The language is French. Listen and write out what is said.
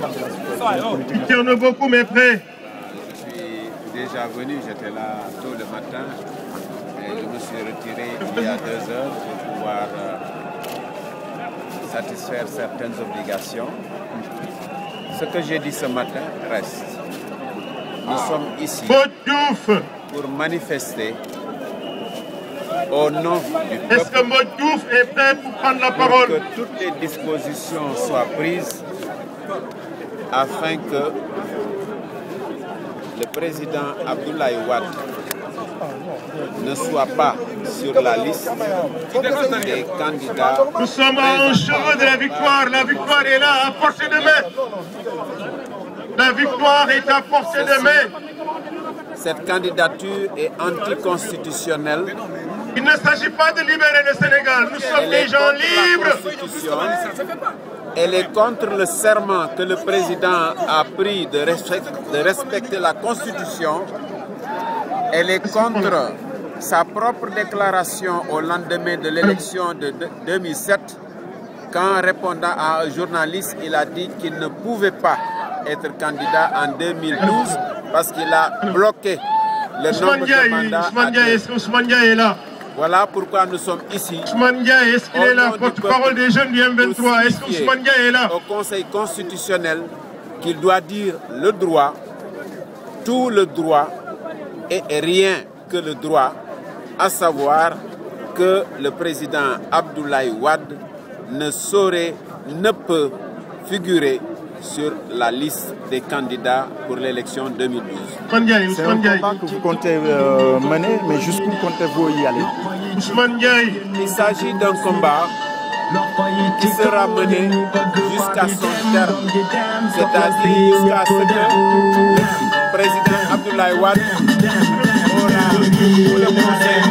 Il y en a beaucoup, mais prêt. Je suis déjà venu, j'étais là tôt le matin et je me suis retiré il y a 2 heures pour pouvoir satisfaire certaines obligations. Ce que j'ai dit ce matin reste. Nous sommes ici pour manifester au nom du peuple. Est-ce que Modjouf est prêt pour prendre la parole? Pour que toutes les dispositions soient prises afin que le président Abdoulaye Wade ne soit pas sur la liste des candidats. Nous sommes à un chemin de la victoire. La victoire est là, à portée de main. La victoire est à portée de main. Cette candidature est anticonstitutionnelle. Il ne s'agit pas de libérer le Sénégal. Nous sommes des gens libres. Elle est contre le serment que le président a pris de respecter la Constitution. Elle est contre sa propre déclaration au lendemain de l'élection de 2007, quand répondant à un journaliste, il a dit qu'il ne pouvait pas être candidat en 2012 parce qu'il a bloqué le nombre de mandats. Ousmane Diaye, est-ce que Ousmane Diaye est là? Voilà pourquoi nous sommes ici. Ousmane Diaye, est-ce qu'il est là? Porte-parole des jeunes du M23, est-ce que Ousmane Diaye est là? Au Conseil constitutionnel qu'il doit dire le droit, tout le droit et rien que le droit, à savoir que le président Abdoulaye Wade ne saurait, ne peut figurer sur la liste des candidats pour l'élection 2012. C'est un combat que vous comptez mener, mais jusqu'où comptez-vous y aller? Ousmane Diaye. Il s'agit d'un combat qui sera mené jusqu'à son terme, c'est-à-dire jusqu'à ce que le président Abdoulaye Wade aura tout le conseil